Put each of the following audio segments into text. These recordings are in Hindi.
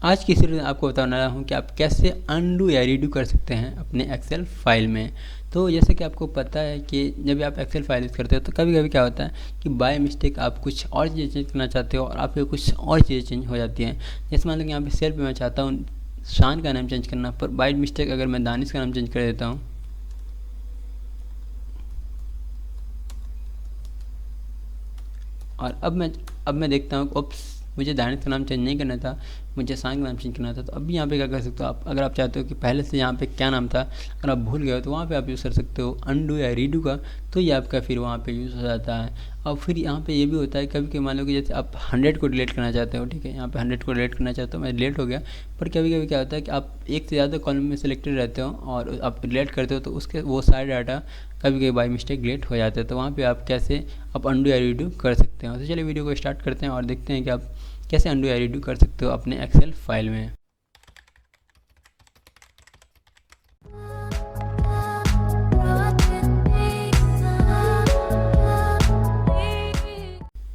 आज की सीरीज में आपको बताने वाला हूँ कि आप कैसे अनडू या रीडू कर सकते हैं अपने एक्सेल फाइल में। तो जैसे कि आपको पता है कि जब भी आप एक्सेल फाइल यूज़ करते हो तो कभी कभी क्या होता है कि बाय मिस्टेक आप कुछ और चीज़ें चेंज करना चाहते हो और आपके कुछ और चीज़ें चेंज हो जाती हैं। जैसे मान लो कि यहाँ पे सेल पे मैं चाहता हूँ शान का नाम चेंज करना, पर बाय मिस्टेक अगर मैं दानिश का नाम चेंज कर देता हूँ और अब मैं देखता हूँ ओप्स, मुझे दानिश का नाम चेंज नहीं करना था, मुझे शान का नाम चेंज करना था। तो अभी यहाँ पे क्या कर सकते हो आप, अगर आप चाहते हो कि पहले से यहाँ पे क्या नाम था अगर आप भूल गए हो तो वहाँ पे आप यूज़ कर सकते हो अनडू या रीडू का, तो ये आपका फिर वहाँ पे यूज़ हो जाता है। और फिर यहाँ पे ये भी होता है कभी कभी मान लो कि जैसे आप 100 को डिलीट करना चाहते हो, ठीक है, यहाँ पे 100 को डिलीट करना चाहते हो, मैं डिलीट हो गया। पर कभी कभी क्या होता है कि आप एक से ज़्यादा कॉलम में सिलेक्टेड रहते हो और आप डिलीट करते हो तो उसके वो सारे डाटा कभी कभी बाई मिस्टेक डिलीट हो जाते हैं। तो वहाँ पे आप कैसे आप अनडू या रीडू कर सकते हो। तो चलिए वीडियो को स्टार्ट करते हैं और देखते हैं कि आप कैसे अनडू या रीडू कर सकते हो अपने एक्सेल फाइल में।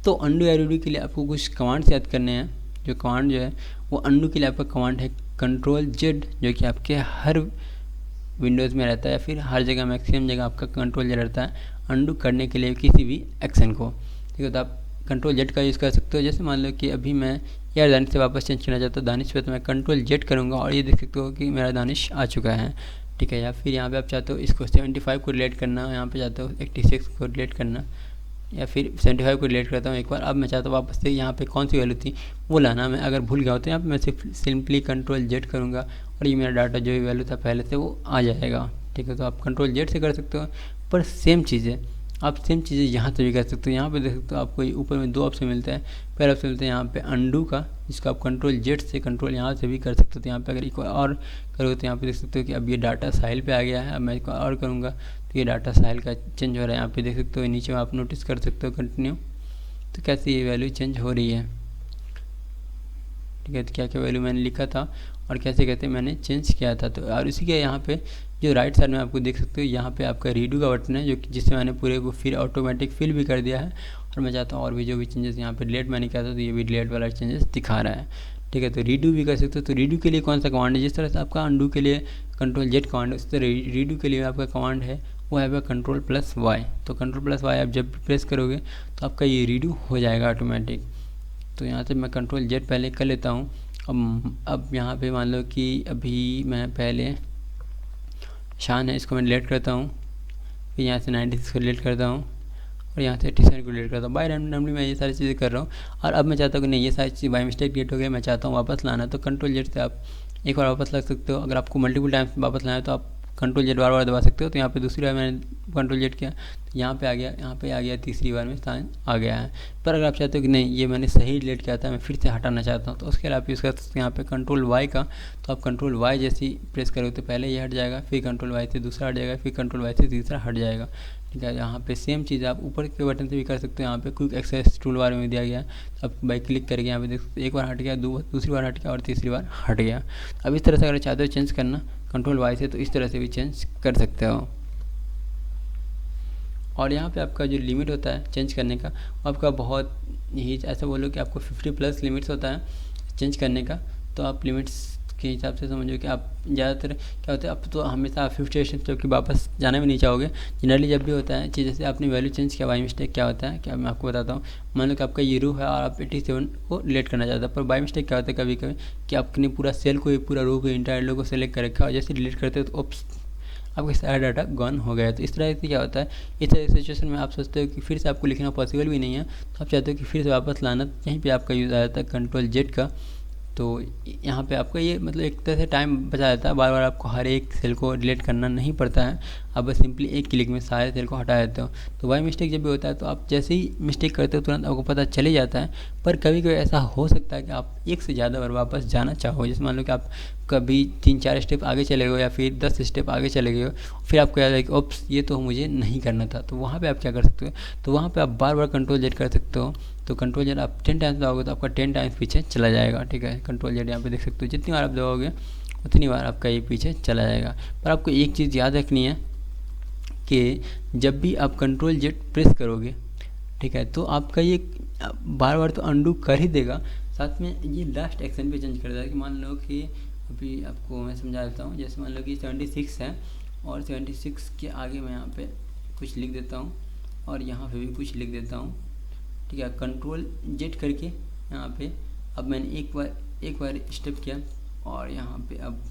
तो अनडू या रीडू के लिए आपको कुछ कमांड्स याद करने हैं। जो कमांड जो है वो अनडू के लिए आपका कमांड है Ctrl+Z, जो कि आपके हर विंडोज़ में रहता है या फिर हर जगह मैक्सिमम जगह आपका Ctrl+Z रहता है अनडू करने के लिए किसी भी एक्शन को। ठीक है, तो आप Ctrl+Z का यूज़ कर सकते हो। जैसे मान लो कि अभी मैं यार दानिश से वापस चेंज करना चाहता हूँ दानिश पे, तो मैं Ctrl+Z करूँगा और ये देख सकते हो कि मेरा दानिश आ चुका है। ठीक है, या फिर यहाँ पे आप चाहते हो इसको 75 को रिलेट करना, यहाँ पे चाहते हो 86 को रिलेट करना, या फिर 75 को रिलेट करता हूँ एक बार। अब मैं चाहता हूँ वापस से यहाँ पे कौन सी वैल्यू थी वो लाना, मैं अगर भूल गया हो तो यहाँ पे मैं सिंपली Ctrl+Z करूँगा और ये मेरा डाटा जो भी वैल्यू था पहले से वो आ जाएगा। ठीक है, तो आप Ctrl+Z से कर सकते हो। पर सेम चीज़ें आप यहाँ से भी कर सकते हो। यहाँ पे देख सकते हो आपको ऊपर में 2 ऑप्शन मिलता है। पहला ऑप्शन मिलता है यहाँ पे अनडू का, जिसको आप Ctrl+Z से कंट्रोल यहाँ से भी कर सकते हो। तो यहाँ पे अगर एक और करोगे तो यहाँ पे देख सकते हो कि अब ये डाटा साइल पे आ गया है। अब मैं एक और करूँगा तो ये डाटा साइल का चेंज हो रहा है। यहाँ पे देख सकते हो नीचे में आप नोटिस कर सकते हो कंटिन्यू, तो कैसे ये वैल्यू चेंज हो रही है। ठीक है, तो क्या क्या वैल्यू मैंने लिखा था और कैसे कैसे मैंने चेंज किया था। तो और इसी के यहाँ पे जो राइट साइड में आपको देख सकते हो यहाँ पे आपका रीडू का बटन है, जो कि जिससे मैंने पूरे को फिर ऑटोमेटिक फिल भी कर दिया है। और मैं चाहता हूँ और भी जो भी चेंजेस यहाँ पे डिलीट मैंने किया था तो ये भी डिलीट वाला चेंजेस दिखा रहा है। ठीक है, तो रीडू भी कर सकते हो। तो रीडू के लिए कौन सा कमांड है, जिस तरह से आपका अनडू के लिए Ctrl+Z कमांड है उस तरह रीडू के लिए आपका कमांड है वो है Ctrl+Y। तो Ctrl+Y आप जब भी प्रेस करोगे तो आपका ये रीडू हो जाएगा ऑटोमेटिक। तो यहाँ से मैं Ctrl+Z पहले कर लेता हूँ। अब यहाँ पे मान लो कि अभी मैं पहले शान है इसको मैं डिलीट करता हूँ, फिर यहाँ से 96 को डिलीट करता हूँ और यहाँ से 87 को डिलीट करता हूँ। बाय रैंडमली मैं ये सारी चीज़ें कर रहा हूँ। और अब मैं चाहता हूँ कि नहीं ये सारी चीज़ बाय मिस्टेक डिलीट हो गई, मैं चाहता हूँ वापस लाना, तो Ctrl+Z से आप एक बार वापस ला सकते हो। अगर आपको मल्टीपल टाइम्स वापस लाना है तो आप Ctrl+Z बार बार दबा सकते हो। तो यहाँ पे दूसरी बार मैंने Ctrl+Z किया तो यहाँ पे आ गया, यहाँ पे आ गया, तीसरी बार में स्थान आ गया है। पर अगर आप चाहते हो कि नहीं ये मैंने सही डिलीट किया था, मैं फिर से हटाना चाहता हूँ, तो उसके लिए आप यूज़ कर सकते हैं यहाँ पे Ctrl+Y का। तो आप Ctrl+Y जैसे ही प्रेस करोगे तो पहले ये हट जाएगा, फिर Ctrl+Y से दूसरा हट जाएगा, फिर Ctrl+Y से तीसरा हट जाएगा। ठीक है, यहाँ पे सेम चीज़ आप ऊपर के बटन से भी कर सकते हो। यहाँ पे क्विक एक्सेस टूल बार में दिया गया है, तो आप बाई क्लिक करके यहाँ पे देख सकते हो एक बार हट गया, दूसरी बार हट गया और तीसरी बार हट गया। अब इस तरह से अगर चाहते हो चेंज करना Ctrl+Y से तो इस तरह से भी चेंज कर सकते हो। और यहाँ पे आपका जो लिमिट होता है चेंज करने का आपका बहुत ही ऐसा बोलो कि आपको 50+ लिमिट्स होता है चेंज करने का। तो आप लिमिट्स के हिसाब से समझो कि आप ज़्यादातर क्या होता है, अब तो हमेशा 50 स्टेप के वापस जाना भी नहीं चाहोगे। जनरली जब भी होता है कि जैसे आपने वैल्यू चेंज किया बाई मिस्टेक क्या होता है, क्या मैं आपको बताता हूँ। मान लो कि आपका ये रो है और आप 87 को डिलीट करना चाहते हैं, पर बाई मिस्टेक क्या होता है कभी कभी कि आपने पूरा सेल को पूरा रो को इंटायर रो को सेलेक्ट कर रखा है और जैसे डिलीट करते हो तो ओप्स आपका सारा डाटा गॉन हो गया है। तो इस तरह से क्या होता है, इस तरह की सिचुएशन में आप सोचते हो कि फिर से आपको लिखना पॉसिबल भी नहीं है, तो आप चाहते हो कि फिर से वापस लाना, यहीं पे आपका यूज़ आ जाता है Ctrl+Z का। तो यहाँ पे आपका ये मतलब एक तरह से टाइम बचा जाता है, बार बार आपको हर एक सेल को डिलीट करना नहीं पड़ता है। आप बस सिंपली एक क्लिक में सारे सेल को हटा देते हो। तो बाई मिस्टेक जब भी होता है तो आप जैसे ही मिस्टेक करते हो तुरंत आपको पता चले जाता है। पर कभी कभी ऐसा हो सकता है कि आप एक से ज़्यादा बार वापस जाना चाहो। जैसे मान लो कि आप कभी 3-4 स्टेप आगे चले गए या फिर 10 स्टेप आगे चले गए हो, फिर आपको याद है कि ओप्स ये तो मुझे नहीं करना था, तो वहाँ पे आप क्या कर सकते हो, तो वहाँ पे आप बार बार Ctrl+Z कर सकते हो। तो Ctrl+Z आप 10 टाइम्स दबाओगे तो आपका 10 टाइम्स पीछे चला जाएगा। ठीक है, Ctrl+Z यहाँ पे देख सकते हो जितनी बार आप दबाओगे उतनी बार आपका ये पीछे चला जाएगा। पर आपको एक चीज़ याद रखनी है कि जब भी आप Ctrl+Z प्रेस करोगे, ठीक है, तो आपका ये बार बार तो अनडू कर ही देगा, साथ में ये लास्ट एक्शन भी चेंज कर देता है कि मान लो कि अभी आपको मैं समझा देता हूँ। जैसे मान लो कि 76 है और 76 के आगे मैं यहाँ पे कुछ लिख देता हूँ और यहाँ पे भी कुछ लिख देता हूँ, ठीक है। कंट्रोल जेड करके यहाँ पे अब मैंने एक बार स्टेप किया और यहाँ पे अब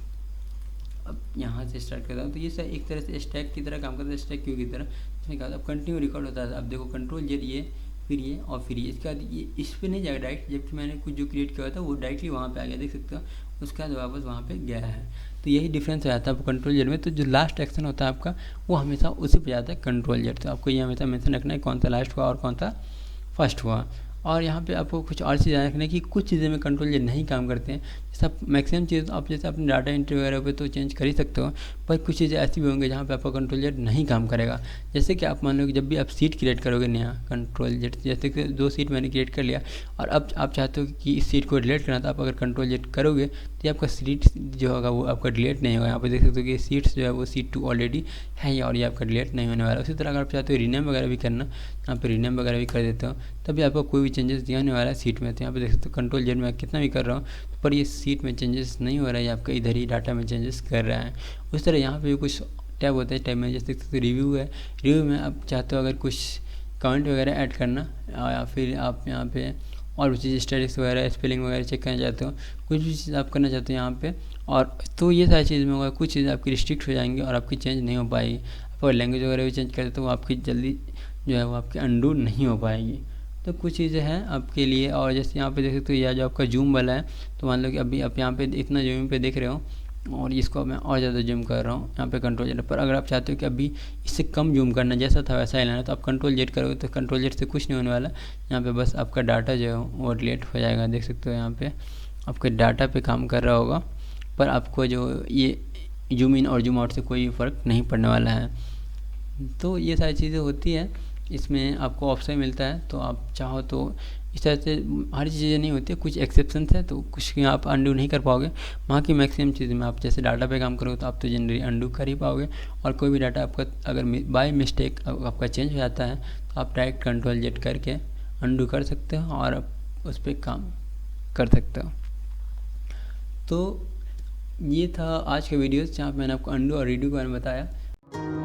यहाँ से स्टार्ट करता हूँ। तो ये सर एक तरह से स्टैक की तरह काम करता है, स्टैक क्यू की तरह। इसमें क्या होता है, अब कंटिन्यू रिकॉर्ड होता है। अब देखो कंट्रोल जेड ये फिर ये और फिर ये, इसके बाद ये इस पर नहीं जाएगा डायरेक्ट, जबकि मैंने कुछ जो क्रिएट किया था वो डायरेक्टली वहाँ पे आ गया, देख सकते हो। उसके बाद वापस वहाँ पे गया है। तो यही डिफरेंस हो जाता है कंट्रोल जेड में। तो जो लास्ट एक्शन होता है आपका वो हमेशा उसी पे जाता है, कंट्रोल जेड। तो आपको ये हमेशा मेंशन रखना है कौन सा लास्ट हुआ और कौन सा फर्स्ट हुआ। और यहाँ पे आपको कुछ और चीज़ें रखना है कि कुछ चीज़ें में कंट्रोल जेड नहीं काम करते हैं। जैसे आप मैक्सिमम चीज़ आप जैसे अपने डाटा एंट्री वगैरह पे तो चेंज कर ही सकते हो, पर कुछ चीज़ें ऐसी भी होंगी जहाँ पे आपका कंट्रोल जेड नहीं काम करेगा। जैसे कि आप मान लो कि जब भी आप सीट क्रिएट करोगे नया, कंट्रोल जेड जैसे कि 2 सीट मैंने क्रिएट कर लिया और अब आप चाहते हो कि इस सीट को डिलीट करना, तो आप अगर कंट्रोल जेड करोगे तो आपका सीट जो होगा वो आपका डिलीट नहीं होगा। यहाँ पे देख सकते हो कि सीट्स जो है वो सीट 2 ऑलरेडी है और ये आपका डिलीट नहीं होने वाला। उसी तरह अगर आप चाहते हो रीनेम वगैरह भी करना, यहाँ पे रीनेम वगैरह भी कर देते हो, तभी आपको कोई भी चेंजेस दिया होने वाला है सीट में। तो यहाँ पे देख सकते हो कंट्रोल जेड में कितना भी कर रहा हूँ पर ये सीट में चेंजेस नहीं हो रहा है, आपका इधर ही डाटा में चेंजेस कर रहा है। उस तरह यहाँ पे भी कुछ टैब होता है, टैब में जैसे रिव्यू है, रिव्यू में आप चाहते हो अगर कुछ कमेंट वगैरह ऐड करना या फिर आप यहाँ पे और भी चीज़ स्टैटिक्स वगैरह स्पेलिंग वगैरह चेक करना चाहते हो, कुछ भी चीज़ आप करना चाहते हो यहाँ पे, और तो ये सारी चीज़ में होगा कुछ चीज़ आपकी रिस्ट्रिक्ट हो जाएंगी और आपकी चेंज नहीं हो पाएगी। आप अगर लैंग्वेज वगैरह भी चेंज करते तो वो आपकी जल्दी जो है वो आपकी अंडू नहीं हो पाएगी। तो कुछ चीज़ें हैं आपके लिए। और जैसे यहाँ पे देख सकते हो यह जो आपका जूम वाला है, तो मान लो कि अभी आप यहाँ पे इतना जूम पे देख रहे हो और इसको मैं और ज़्यादा जूम कर रहा हूँ यहाँ पे कंट्रोल जेड पर। अगर आप चाहते हो कि अभी इससे कम जूम करना, जैसा था वैसा ही लेना, तो आप कंट्रोल जेड करोगे तो कंट्रोल जेड से कुछ नहीं होने वाला। यहाँ पे बस आपका डाटा जो है वो डिलीट हो जाएगा। देख सकते हो यहाँ पे आपके डाटा पे काम कर रहा होगा, पर आपको जो ये जूम इन और जूम आउट से कोई फ़र्क नहीं पड़ने वाला है। तो ये सारी चीज़ें होती है, इसमें आपको ऑप्शन मिलता है। तो आप चाहो तो इस तरह से हर चीज़ें नहीं होती है, कुछ एक्सेप्शंस है, तो कुछ आप अंडू नहीं कर पाओगे। वहाँ की मैक्सिमम चीज़ में आप जैसे डाटा पे काम करोगे तो आप तो जनरली अंडू कर ही पाओगे। और कोई भी डाटा आपका अगर बाय मिस्टेक आपका चेंज हो जाता है तो आप डायरेक्ट कंट्रोल जेड करके अंडू कर सकते हो और आप उस पर काम कर सकते हो। तो ये था आज का वीडियो जहाँ मैंने आपको अंडू और रीडू के बारे में बताया।